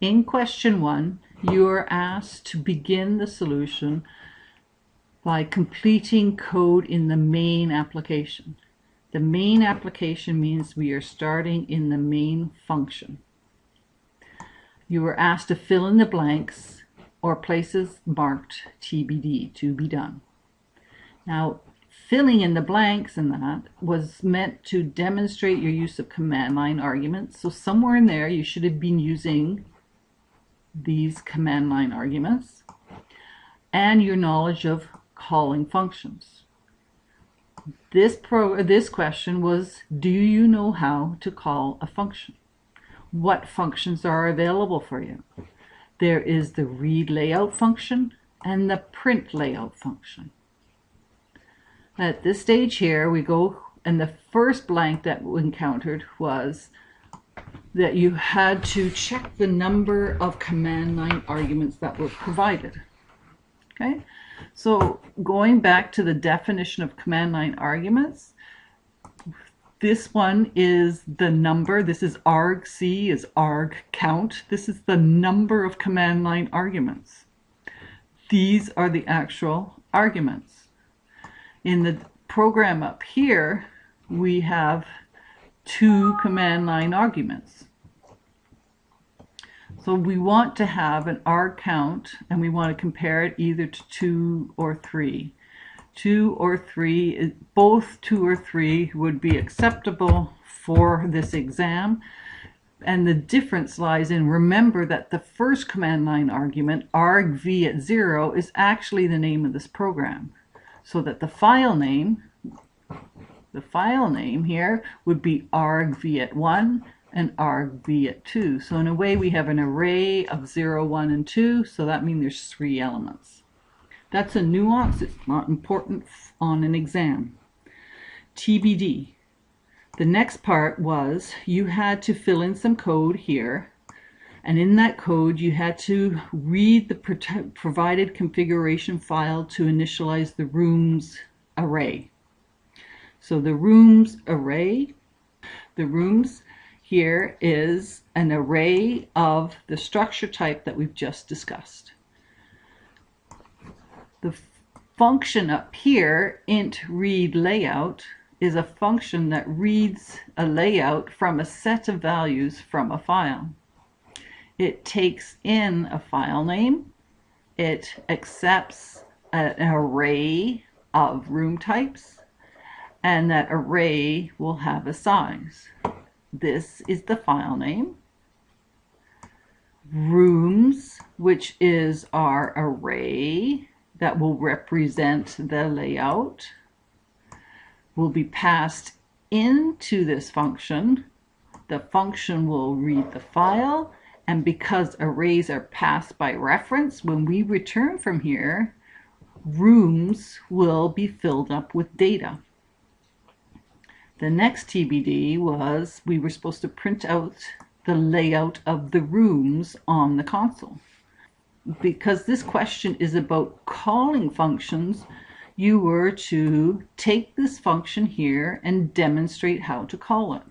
In question 1, you are asked to begin the solution by completing code in the main application. The main application means we are starting in the main function. You were asked to fill in the blanks or places marked TBD, to be done. Now, filling in the blanks in that was meant to demonstrate your use of command line arguments. So somewhere in there you should have been using these command line arguments and your knowledge of calling functions. This question was, do you know how to call a function? What functions are available for you? There is the read layout function and the print layout function. At this stage here we go, and the first blank that we encountered was that you had to check the number of command line arguments that were provided. Okay, so going back to the definition of command line arguments, this one is the number. This is argc, is arg count. This is the number of command line arguments. These are the actual arguments. In the program up here, we have 2 command line arguments. So we want to have an arg count, and we want to compare it either to 2 or 3. 2 or 3, both 2 or 3 would be acceptable for this exam. And the difference lies in, remember that the first command line argument, argv at 0, is actually the name of this program. So that the file name here would be argv at 1 and argv at 2. So in a way we have an array of 0, 1, and 2, so that means there's 3 elements. That's a nuance. It's not important on an exam. TBD. The next part was you had to fill in some code here, and in that code you had to read the provided configuration file to initialize the rooms array. So the rooms array, the rooms here is an array of the structure type that we've just discussed. The function up here, int read layout, is a function that reads a layout from a set of values from a file. It takes in a file name, it accepts an array of room types, and that array will have a size. This is the file name. Rooms, which is our array that will represent the layout, will be passed into this function. The function will read the file, and because arrays are passed by reference, when we return from here, rooms will be filled up with data. The next TBD was we were supposed to print out the layout of the rooms on the console. Because this question is about calling functions, you were to take this function here and demonstrate how to call it.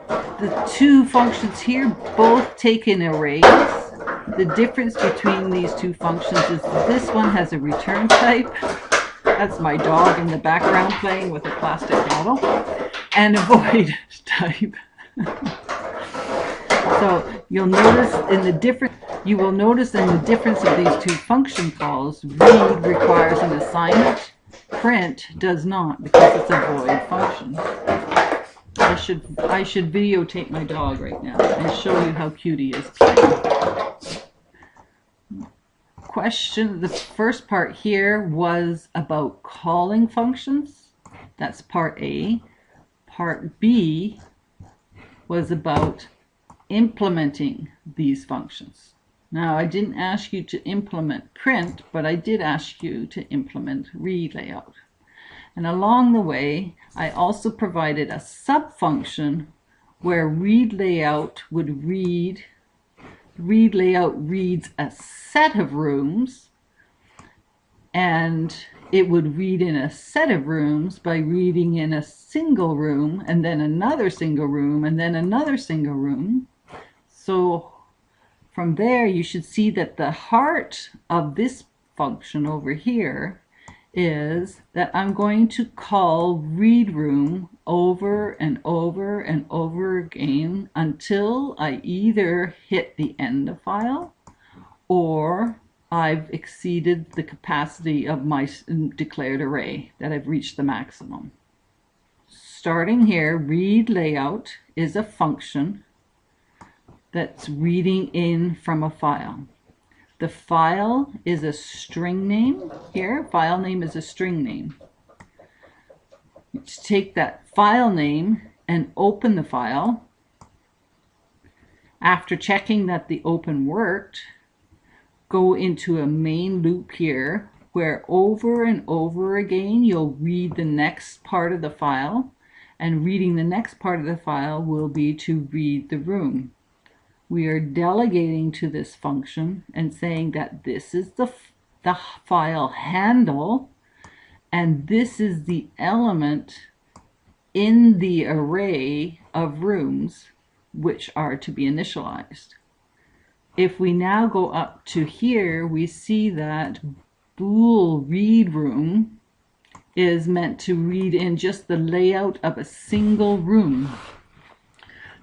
The 2 functions here both take in arrays. The difference between these 2 functions is this one has a return type. That's my dog in the background playing with a plastic bottle. And a void type. So you'll notice in the difference of these 2 function calls, read requires an assignment, print does not, because it's a void function. I should videotape my dog right now and show you how cute he is playing. The first part here was about calling functions. That's part A. Part B was about implementing these functions. Now, I didn't ask you to implement print, but I did ask you to implement read layout. And along the way, I also provided a sub-function where read layout reads a set of rooms, and it would read in a set of rooms by reading in a single room, and then another single room, and then another single room. So from there, you should see that the heart of this function over here is that I'm going to call read room over and over and over again until I either hit the end of file or I've exceeded the capacity of my declared array, that I've reached the maximum. Starting here, read layout is a function that's reading in from a file. The file is a string name here. File name is a string name. You take that file name and open the file. After checking that the open worked, go into a main loop here where over and over again you'll read the next part of the file, and reading the next part of the file will be to read the room. We are delegating to this function and saying that this is the file handle and this is the element in the array of rooms which are to be initialized. If we now go up to here, we see that bool read room is meant to read in just the layout of a single room.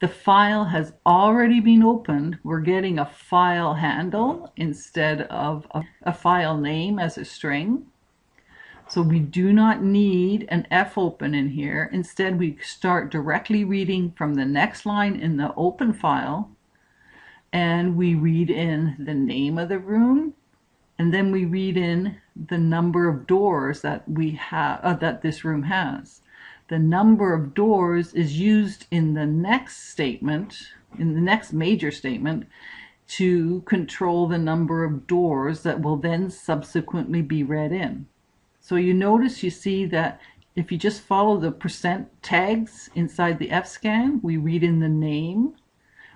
The file has already been opened. We're getting a file handle instead of a file name as a string. So we do not need an fopen in here. Instead, we start directly reading from the next line in the open file, and we read in the name of the room, and then we read in the number of doors that we have that this room has. The number of doors is used in the next statement, in the next major statement, to control the number of doors that will then subsequently be read in. So you notice, you see that if you just follow the percent tags inside the fscan, we read in the name,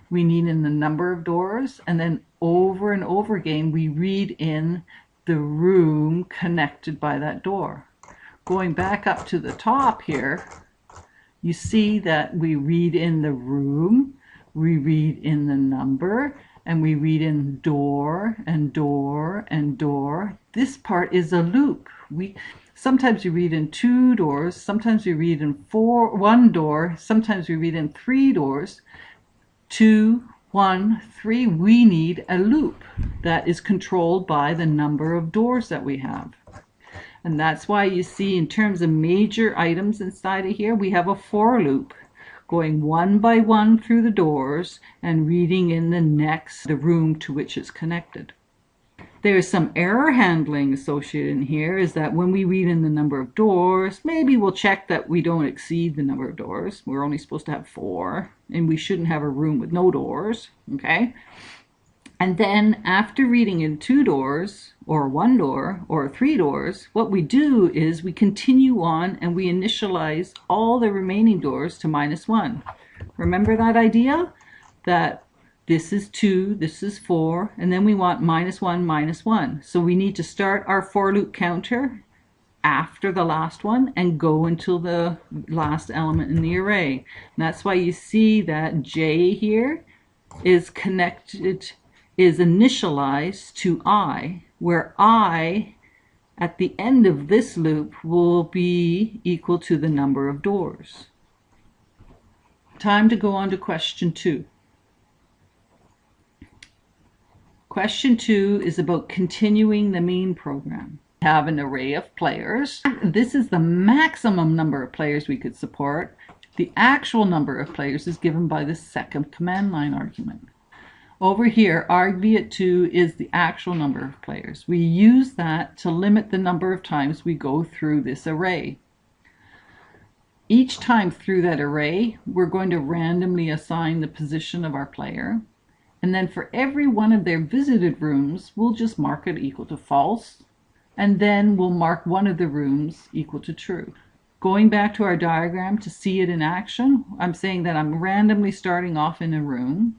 we read in the number of doors, and then over and over again we read in the room connected by that door. Going back up to the top here, you see that we read in the room, we read in the number, and we read in door and door and door. This part is a loop. Sometimes we read in 2 doors, sometimes we read in 1 door, sometimes we read in 3 doors. 2, 1, 3, we need a loop that is controlled by the number of doors that we have. And that's why you see in terms of major items inside of here, we have a for loop going one by one through the doors and reading in the room to which it's connected. There's some error handling associated in here, is that when we read in the number of doors, maybe we'll check that we don't exceed the number of doors. We're only supposed to have 4, and we shouldn't have a room with no doors, okay? And then after reading in 2 doors, or 1 door, or 3 doors, what we do is we continue on and we initialize all the remaining doors to -1. Remember that idea? That this is 2, this is 4, and then we want -1, -1. So we need to start our for loop counter after the last one and go until the last element in the array. And that's why you see that J here is initialized to I, where I at the end of this loop will be equal to the number of doors. Time to go on to question 2. Question 2 is about continuing the main program. We have an array of players. This is the maximum number of players we could support. The actual number of players is given by the second command line argument. Over here, argv2 is the actual number of players. We use that to limit the number of times we go through this array. Each time through that array, we're going to randomly assign the position of our player. And then for every one of their visited rooms, we'll just mark it equal to false. And then we'll mark one of the rooms equal to true. Going back to our diagram to see it in action, I'm saying that I'm randomly starting off in a room.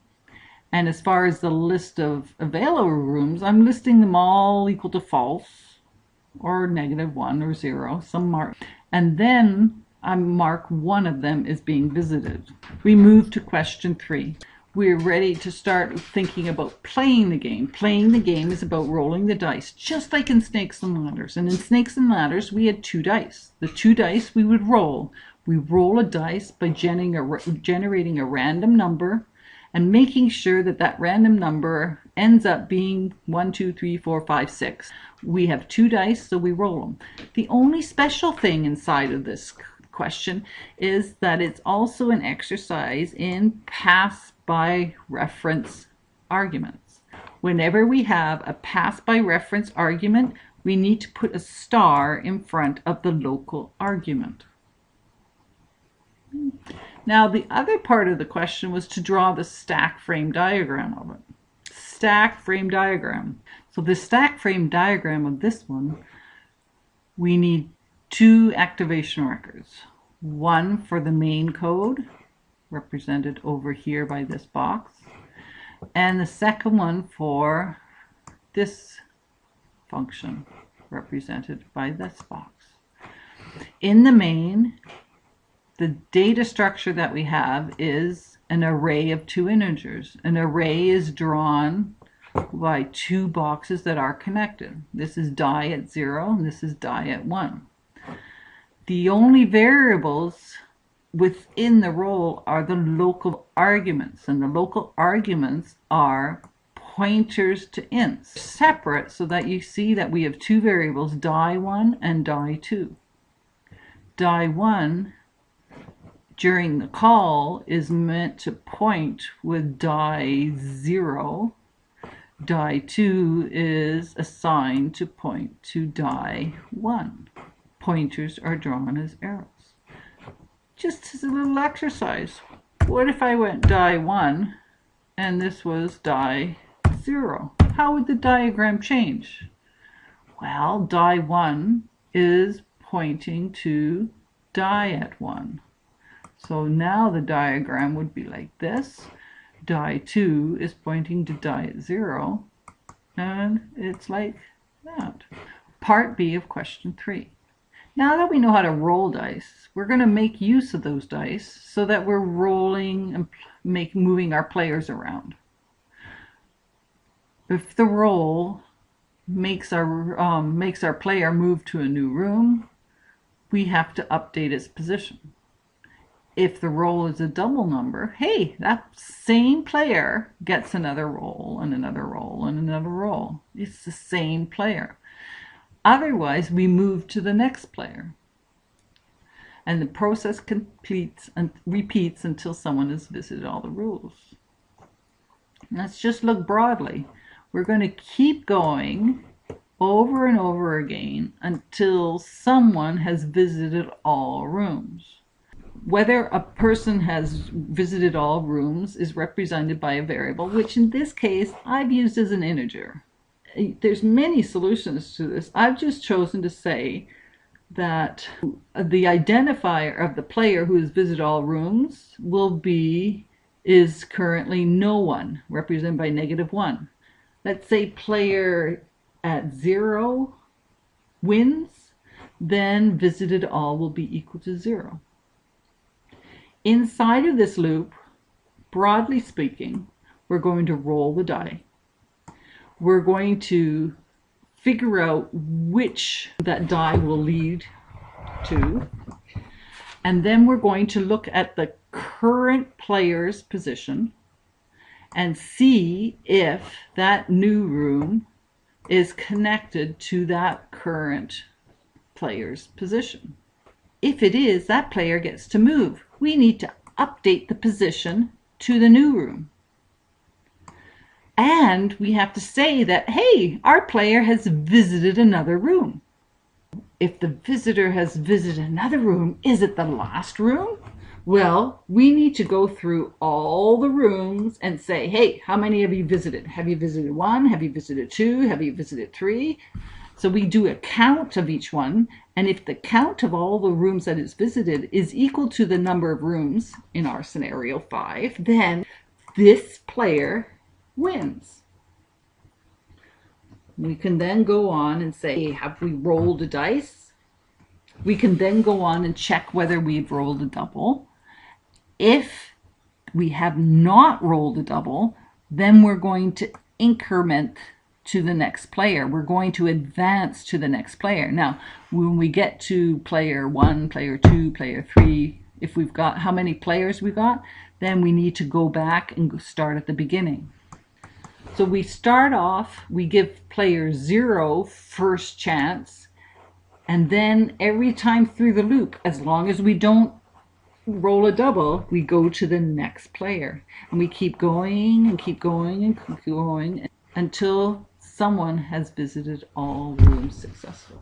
And as far as the list of available rooms, I'm listing them all equal to false or -1 or 0, some mark. And then I mark one of them as being visited. We move to question 3. we're ready to start thinking about playing the game. Playing the game is about rolling the dice, just like in Snakes and Ladders. And in Snakes and Ladders, we had 2 dice. The 2 dice we would roll. We roll a dice by generating a random number and making sure that that random number ends up being 1, 2, 3, 4, 5, 6. We have 2 dice, so we roll them. The only special thing inside of this question is that it's also an exercise in pass by reference arguments. Whenever we have a pass by reference argument, we need to put a star in front of the local argument. Now, the other part of the question was to draw the stack frame diagram of it. Stack frame diagram. So the stack frame diagram of this one, we need 2 activation records. One for the main code, represented over here by this box, and the second one for this function, represented by this box. In the main, the data structure that we have is an array of 2 integers. An array is drawn by 2 boxes that are connected. This is die at 0 and this is die at 1. The only variables within the role are the local arguments, and the local arguments are pointers to ints, separate, so that you see that we have 2 variables, die 1 and die 2. Die 1 during the call is meant to point with die 0. Die 2 is assigned to point to die 1. Pointers are drawn as arrows. Just as a little exercise, what if I went die 1 and this was die 0? How would the diagram change? Well, die 1 is pointing to die at 1. So now the diagram would be like this. Die 2 is pointing to die at 0, and it's like that. Part B of question 3. Now that we know how to roll dice, we're going to make use of those dice so that we're rolling and moving our players around. If the roll makes our player move to a new room, we have to update its position. If the roll is a double number, hey, that same player gets another roll and another roll and another roll. It's the same player. Otherwise, we move to the next player. And the process completes and repeats until someone has visited all the rules. Let's just look broadly. We're going to keep going over and over again until someone has visited all rooms. Whether a person has visited all rooms is represented by a variable, which in this case I've used as an integer. There's many solutions to this. I've just chosen to say that the identifier of the player who has visited all rooms is currently no one, represented by -1. Let's say player at 0 wins, then visited all will be equal to 0. Inside of this loop, broadly speaking, we're going to roll the die. We're going to figure out which that die will lead to, and then we're going to look at the current player's position and see if that new room is connected to that current player's position. If it is, that player gets to move. We need to update the position to the new room. And we have to say that, hey, our player has visited another room. If the visitor has visited another room, is it the last room? Well, we need to go through all the rooms and say, hey, how many have you visited? Have you visited 1? Have you visited 2? Have you visited 3? So we do a count of each one, and if the count of all the rooms that is visited is equal to the number of rooms, in our scenario 5, then this player wins. We can then go on and say, have we rolled a dice? We can then go on and check whether we've rolled a double. If we have not rolled a double, then we're going to increment to the next player. We're going to advance to the next player. Now, when we get to player 1, player 2, player 3, if we've got how many players we got, then we need to go back and start at the beginning. So we start off, we give player 0 first chance, and then every time through the loop, as long as we don't roll a double, we go to the next player. And we keep going and keep going and keep going until someone has visited all rooms successfully.